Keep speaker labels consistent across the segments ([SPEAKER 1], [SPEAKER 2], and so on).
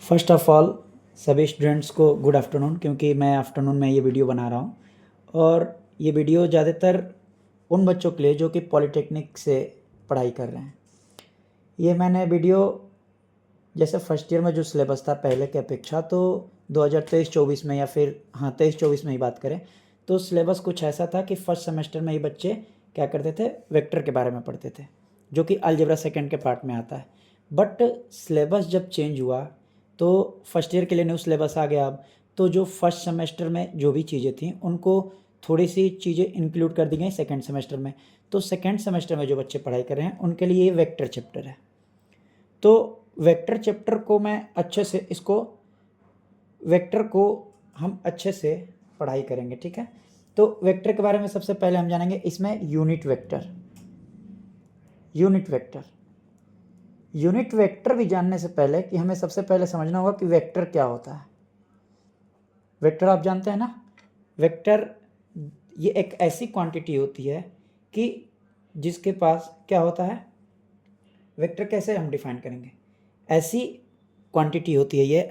[SPEAKER 1] First of all सभी students को good afternoon, क्योंकि मैं आफ्टरनून में ये वीडियो बना रहा हूँ और ये वीडियो ज़्यादातर उन बच्चों के लिए जो कि पॉलिटेक्निक से पढ़ाई कर रहे हैं। ये मैंने वीडियो जैसे फर्स्ट ईयर में जो सिलेबस था पहले की अपेक्षा, तो 2023-24 में या फिर 23-24 में ही बात करें तो सिलेबस कुछ ऐसा था कि फर्स्ट सेमेस्टर में ही बच्चे क्या करते थे, वेक्टर के बारे में पढ़ते थे, जो कि अलजेब्रा सेकंड के पार्ट में आता है। बट सिलेबस जब चेंज हुआ तो फर्स्ट ईयर के लिए न्यू सिलेबस आ गया अब, तो जो फर्स्ट सेमेस्टर में जो भी चीज़ें थी उनको थोड़ी सी चीज़ें इंक्लूड कर दी गई सेकंड सेमेस्टर में। तो सेकंड सेमेस्टर में जो बच्चे पढ़ाई कर रहे हैं उनके लिए ये वेक्टर चैप्टर है। तो वेक्टर चैप्टर को मैं अच्छे से वेक्टर को हम अच्छे से पढ़ाई करेंगे, ठीक है। तो वेक्टर के बारे में सबसे पहले हम जानेंगे, इसमें यूनिट वेक्टर भी जानने से पहले कि हमें सबसे पहले समझना होगा कि वेक्टर क्या होता है। वेक्टर आप जानते हैं ना, वेक्टर ये एक ऐसी क्वांटिटी होती है कि जिसके पास क्या होता है, वेक्टर कैसे हम डिफाइन करेंगे, ऐसी क्वांटिटी होती है ये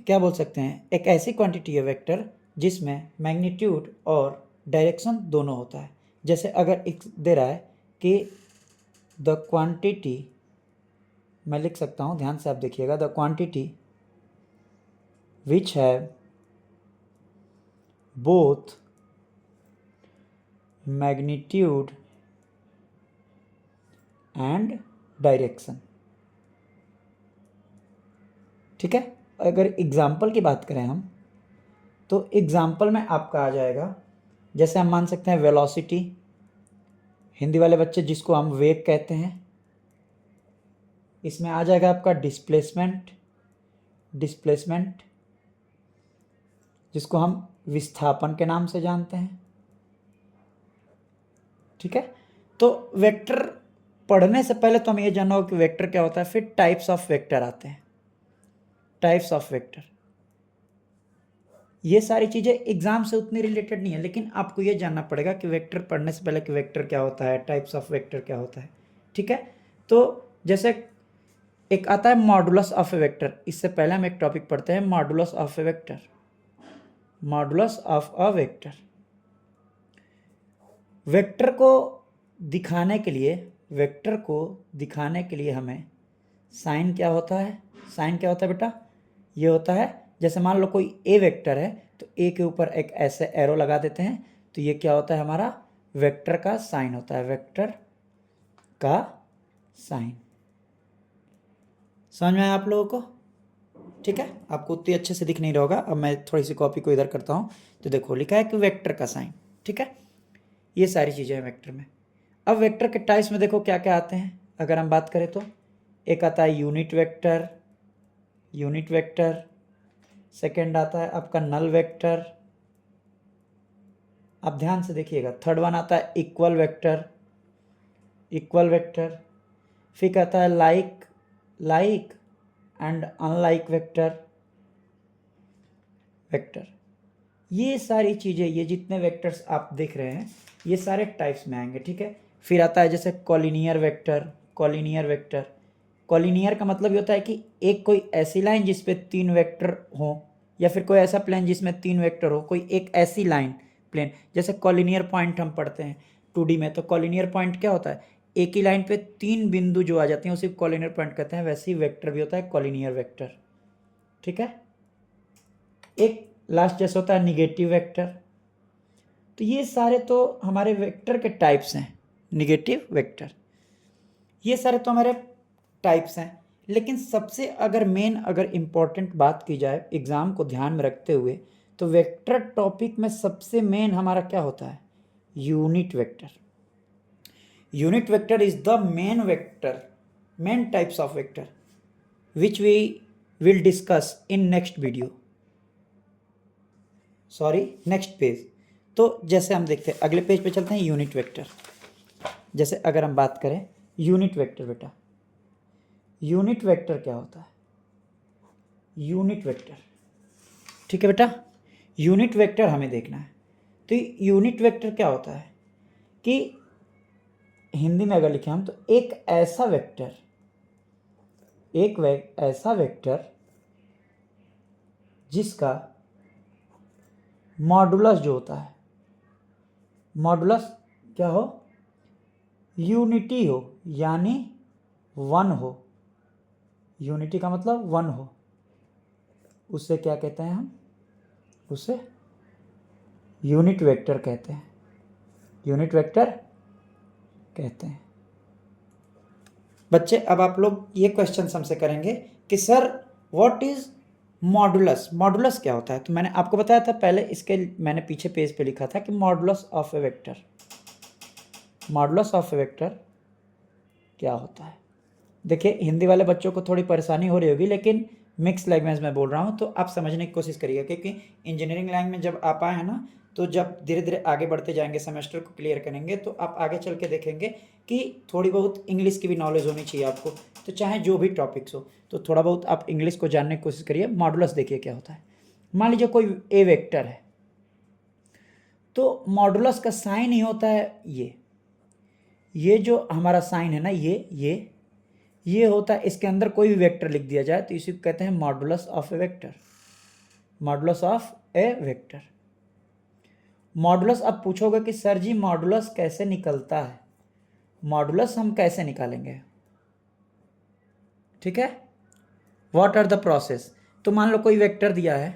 [SPEAKER 1] क्या बोल सकते हैं, एक ऐसी क्वांटिटी है वेक्टर जिसमें मैग्नीट्यूड और डायरेक्शन दोनों होता है। जैसे अगर एक दे रहा है कि द क्वांटिटी, मैं लिख सकता हूँ, ध्यान से आप देखिएगा, the quantity which have both magnitude and direction, ठीक है। अगर एग्जाम्पल की बात करें हम, तो एग्जाम्पल में आपका आ जाएगा, जैसे हम मान सकते हैं वेलोसिटी, हिंदी वाले बच्चे जिसको हम वेग कहते हैं। इसमें आ जाएगा आपका डिस्प्लेसमेंट जिसको हम विस्थापन के नाम से जानते हैं, ठीक है। तो वेक्टर पढ़ने से पहले तो हम ये जानना होगा कि वेक्टर क्या होता है, फिर टाइप्स ऑफ वेक्टर आते हैं, टाइप्स ऑफ वेक्टर। ये सारी चीज़ें एग्जाम से उतनी रिलेटेड नहीं है, लेकिन आपको ये जानना पड़ेगा कि वेक्टर पढ़ने से पहले कि वेक्टर क्या होता है, टाइप्स ऑफ वेक्टर क्या होता है, ठीक है। तो जैसे एक आता है मॉडुलस ऑफ ए वेक्टर, इससे पहले हम एक टॉपिक पढ़ते हैं modulus of A vector. Modulus of a vector, vector को दिखाने के लिए हमें साइन क्या होता है, साइन क्या होता है बेटा, ये होता है, जैसे मान लो कोई ए वेक्टर है तो ए के ऊपर एक ऐसे एरो लगा देते हैं, तो ये क्या होता है, हमारा वेक्टर का साइन होता है, वेक्टर का साइन। समझ में आया आप लोगों को, ठीक है। आपको उतनी अच्छे से दिख नहीं रहा होगा, अब मैं थोड़ी सी कॉपी को इधर करता हूँ, तो देखो लिखा है कि वेक्टर का साइन, ठीक है। ये सारी चीज़ें हैं वेक्टर में। अब वेक्टर के टाइप्स में देखो क्या क्या आते हैं, अगर हम बात करें तो एक आता है यूनिट वेक्टर, सेकेंड आता है आपका नल वेक्टर, आप ध्यान से देखिएगा। थर्ड वन आता है इक्वल वेक्टर, फिर आता है लाइक एंड अनलाइक वेक्टर। ये सारी चीज़ें, ये जितने वेक्टर्स आप देख रहे हैं ये सारे टाइप्स में आएंगे, ठीक है। फिर आता है जैसे कॉलिनियर वेक्टर। कॉलिनियर का मतलब ये होता है कि एक कोई ऐसी लाइन जिसपे 3 वेक्टर हो, या फिर कोई ऐसा प्लेन जिसमें 3 वेक्टर हो, कोई एक ऐसी लाइन प्लेन, जैसे कॉलिनियर पॉइंट हम पढ़ते हैं 2D में, तो कॉलिनियर पॉइंट क्या होता है, एक ही लाइन पे 3 बिंदु जो आ जाती हैं उसी को कॉलिनियर पॉइंट कहते हैं। वैसे ही वेक्टर भी होता है कॉलिनियर वेक्टर, ठीक है। एक लास्ट जैसे होता है निगेटिव वेक्टर। तो ये सारे तो हमारे वेक्टर के टाइप्स हैं, निगेटिव वेक्टर, ये सारे तो हमारे टाइप्स हैं। लेकिन सबसे अगर इम्पोर्टेंट बात की जाए एग्ज़ाम को ध्यान में रखते हुए, तो वेक्टर टॉपिक में सबसे मेन हमारा क्या होता है, unit vector is the main types of vector which we will discuss in next page. तो जैसे हम देखते हैं, अगले पेज पे चलते हैं, यूनिट वेक्टर। जैसे अगर हम बात करें यूनिट वेक्टर, बेटा यूनिट वेक्टर क्या होता है, ठीक है बेटा, यूनिट वेक्टर हमें देखना है। तो यूनिट वेक्टर क्या होता है कि हिंदी में अगर लिखें हम, तो एक ऐसा वेक्टर एक ऐसा वेक्टर जिसका मॉडुलस जो होता है, मॉडुलस क्या हो, यूनिटी हो, यानी 1 हो। यूनिटी का मतलब 1 हो, उससे क्या कहते हैं हम, उसे यूनिट वेक्टर कहते हैं। यूनिट वेक्टर कहते हैं। बच्चे अब आप लोग ये क्वेश्चन हमसे करेंगे कि sir what is modulus, modulus क्या होता है। तो मैंने आपको बताया था पहले, इसके मैंने पीछे पेज पे लिखा था कि modulus of A vector, modulus of A vector क्या होता है। देखिए हिंदी वाले बच्चों को थोड़ी परेशानी हो रही होगी, लेकिन मिक्स लैंग्वेज में बोल रहा हूँ तो आप समझने की कोशिश करिएगा, क्योंकि इंजीनियरिंग लाइन में जब आप आए हैं ना, तो जब धीरे धीरे आगे बढ़ते जाएंगे, सेमेस्टर को क्लियर करेंगे, तो आप आगे चल के देखेंगे कि थोड़ी बहुत इंग्लिश की भी नॉलेज होनी चाहिए आपको। तो चाहे जो भी टॉपिक्स हो, तो थोड़ा बहुत आप इंग्लिश को जानने की कोशिश करिए। मॉडुलस देखिए क्या होता है। मान लीजिए कोई ए वेक्टर है, तो मॉडुलस का साइन ही होता है ये जो हमारा साइन है ना, ये होता है, इसके अंदर कोई भी वेक्टर लिख दिया जाए तो इसी को कहते हैं modulus of A vector, modulus of A vector. Modulus अब पूछोगे कि सर जी मॉडुलस कैसे निकलता है, मॉडुलस हम कैसे निकालेंगे, ठीक है, व्हाट आर द प्रोसेस। तो मान लो कोई वेक्टर दिया है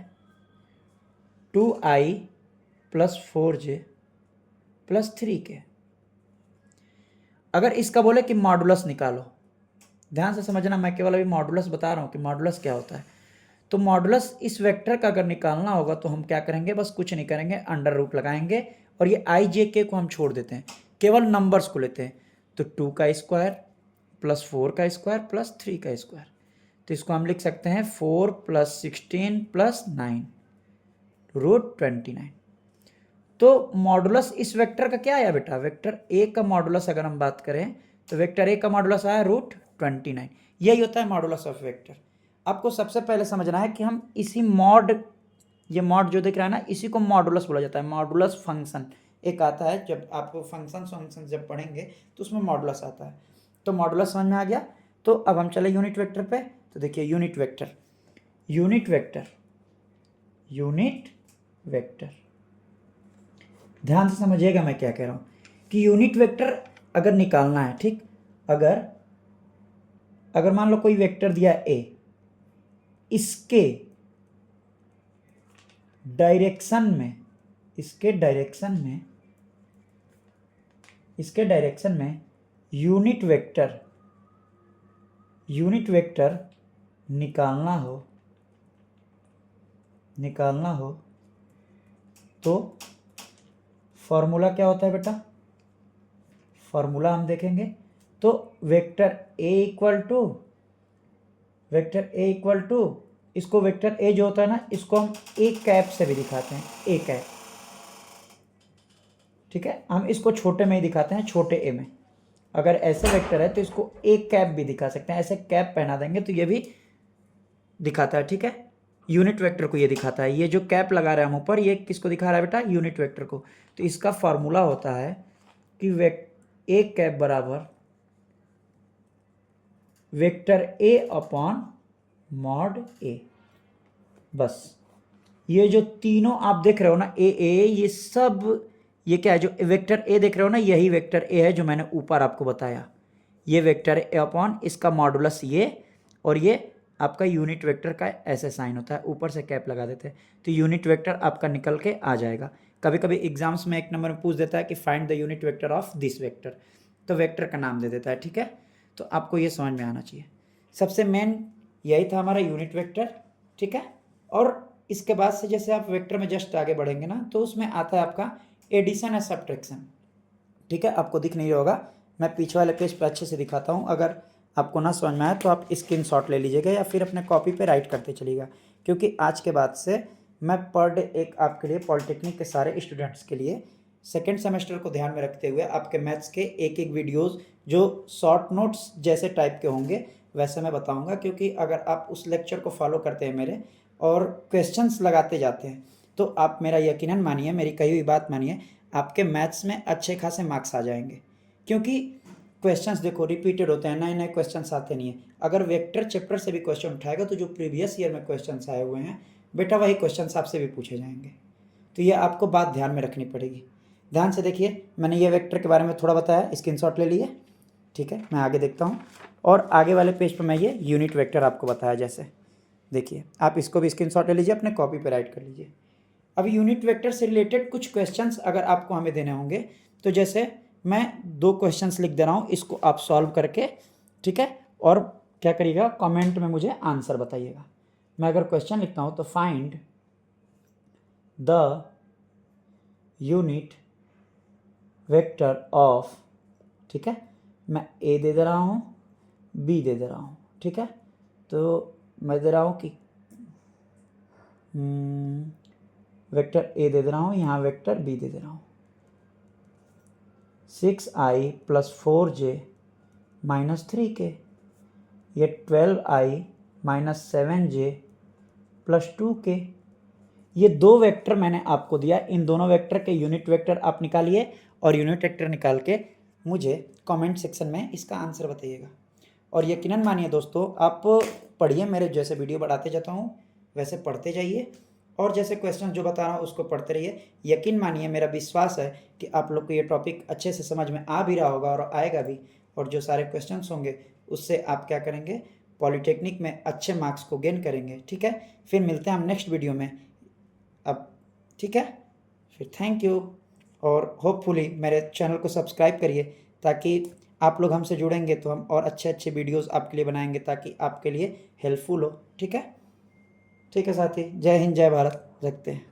[SPEAKER 1] 2i + 4j + 3k। अगर इसका बोले कि मॉडुलस निकालो, ध्यान से समझना, मैं केवल अभी मॉडुलस बता रहा हूँ कि मॉडुलस क्या होता है। तो मॉडुलस इस वेक्टर का अगर निकालना होगा तो हम क्या करेंगे, बस कुछ नहीं करेंगे, अंडर रूट लगाएंगे और ये i j k को हम छोड़ देते हैं, केवल नंबर्स को लेते हैं। तो 2 का स्क्वायर + 4 का स्क्वायर + 3 का स्क्वायर, तो इसको हम लिख सकते हैं 4 + 16 + 9 √29। तो मॉडुलस इस वेक्टर का क्या आया बेटा, वेक्टर ए का मॉडुलस अगर हम बात करें तो वेक्टर ए का मॉडुलस आया √29। यही होता है मॉडुलस ऑफ वेक्टर। आपको सबसे पहले समझना है कि हम इसी मॉड, ये मॉड जो दिख रहा है ना, इसी को मॉडुलस बोला जाता है। मॉडुलस फंक्शन एक आता है, जब आपको फंक्शन जब पढ़ेंगे तो उसमें मॉडुलस आता है। तो मॉडुलस समझ में आ गया। तो अब हम चले यूनिट वेक्टर पे। तो देखिए unit vector, unit vector, unit vector, ध्यान से समझिएगा मैं क्या कह रहा हूँ कि यूनिट वेक्टर अगर निकालना है, ठीक, अगर मान लो कोई वेक्टर दिया ए, इसके डायरेक्शन में, इसके डायरेक्शन में यूनिट वेक्टर निकालना हो तो फॉर्मूला क्या होता है बेटा, फॉर्मूला हम देखेंगे। तो वेक्टर ए इक्वल टू इसको, वेक्टर ए जो होता है ना, इसको हम ए कैप से भी दिखाते हैं, ए कैप, ठीक है। हम इसको छोटे में ही दिखाते हैं, छोटे ए में। अगर ऐसे वेक्टर है तो इसको ए कैप भी दिखा सकते हैं, ऐसे कैप पहना देंगे तो ये भी दिखाता है, ठीक है। यूनिट वेक्टर को ये दिखाता है। ये जो कैप लगा रहे हैं हम ऊपर, ये किसको दिखा रहा है बेटा, यूनिट वेक्टर को। तो इसका फॉर्मूला होता है कि ए कैप बराबर वेक्टर ए अपॉन मॉड ए। बस ये जो तीनों आप देख रहे हो ना, ये सब, ये क्या है, जो वेक्टर ए देख रहे हो ना, यही वेक्टर ए है जो मैंने ऊपर आपको बताया। ये वेक्टर ए अपॉन इसका मॉडुलस ये, और ये आपका यूनिट वेक्टर का ऐसे साइन होता है, ऊपर से कैप लगा देते हैं तो यूनिट वेक्टर आपका निकल के आ जाएगा। कभी कभी एग्जाम्स में 1 नंबर में पूछ देता है कि find the unit vector of this vector, तो वेक्टर का नाम दे देता है, ठीक है। तो आपको ये समझ में आना चाहिए। सबसे मेन यही था हमारा यूनिट वेक्टर, ठीक है। और इसके बाद से जैसे आप वेक्टर में जस्ट आगे बढ़ेंगे ना, तो उसमें आता है आपका एडिशन या सब्ट्रैक्शन, ठीक है। आपको दिख नहीं होगा, मैं पीछे वाले पेज पर अच्छे से दिखाता हूँ। अगर आपको ना समझ में आए तो आप स्क्रीनशॉट ले लीजिएगा या फिर अपने कॉपी पे राइट करते चलिएगा, क्योंकि आज के बाद से मैं पर डे एक आपके लिए, पॉलिटेक्निक के सारे स्टूडेंट्स के लिए, सेकेंड सेमेस्टर को ध्यान में रखते हुए आपके मैथ्स के एक वीडियोज़ जो शॉर्ट नोट्स जैसे टाइप के होंगे वैसे मैं बताऊँगा। क्योंकि अगर आप उस लेक्चर को फॉलो करते हैं मेरे और क्वेश्चंस लगाते जाते हैं, तो आप मेरा यकीनन मानिए, मेरी कही हुई बात मानिए, आपके मैथ्स में अच्छे खासे मार्क्स आ जाएंगे। क्योंकि क्वेश्चंस देखो रिपीटेड होते हैं, नए नए क्वेश्चंस आते नहीं है। अगर वेक्टर चैप्टर से भी क्वेश्चन उठाएगा तो जो प्रीवियस ईयर में क्वेश्चंस आए हुए हैं बेटा वही क्वेश्चंस आपसे भी पूछे जाएंगे। तो ये आपको बात ध्यान में रखनी पड़ेगी। ध्यान से देखिए, मैंने ये वेक्टर के बारे में थोड़ा बताया, स्क्रीनशॉट ले लिए, ठीक है। मैं आगे देखता हूँ और आगे वाले पेज पर मैं ये यूनिट वेक्टर आपको बताया जैसे, देखिए आप इसको भी स्क्रीनशॉट ले लीजिए, अपने कॉपी पर राइट कर लीजिए। अब यूनिट वेक्टर से रिलेटेड कुछ क्वेश्चंस अगर आपको हमें देने होंगे तो जैसे मैं 2 क्वेश्चंस लिख दे रहा हूँ, इसको आप सॉल्व करके, ठीक है, और क्या करिएगा कमेंट में मुझे आंसर बताइएगा। मैं अगर क्वेश्चन लिखता हूँ तो find the unit vector of, ठीक है, मैं ए दे रहा हूँ, बी दे रहा हूँ, ठीक है। तो मैं दे रहा हूँ कि वेक्टर ए दे रहा हूँ, यहाँ वेक्टर बी दे रहा हूँ। 6i + 4j - 3k, ये 12i - 7j + 2k। ये 2 वेक्टर मैंने आपको दिया, इन दोनों वेक्टर के यूनिट वेक्टर आप निकालिए और यूनिट वेक्टर निकाल के मुझे कमेंट सेक्शन में इसका आंसर बताइएगा। और यकीनन मानिए दोस्तों, आप पढ़िए, मेरे जैसे वीडियो बढ़ाते जाता हूँ वैसे पढ़ते जाइए और जैसे क्वेश्चन जो बता रहा हूँ उसको पढ़ते रहिए। यकीन मानिए, मेरा विश्वास है कि आप लोग को ये टॉपिक अच्छे से समझ में आ भी रहा होगा और आएगा भी, और जो सारे क्वेश्चंस होंगे उससे आप क्या करेंगे, पॉलिटेक्निक में अच्छे मार्क्स को गेन करेंगे, ठीक है। फिर मिलते हैं हम नेक्स्ट वीडियो में अब, ठीक है। फिर थैंक यू, और होपफुली मेरे चैनल को सब्सक्राइब करिए ताकि आप लोग हमसे जुड़ेंगे तो हम और अच्छे अच्छे वीडियोस आपके लिए बनाएंगे ताकि आपके लिए हेल्पफुल हो, ठीक है। ठीक है साथी, जय हिंद जय भारत, रखते हैं।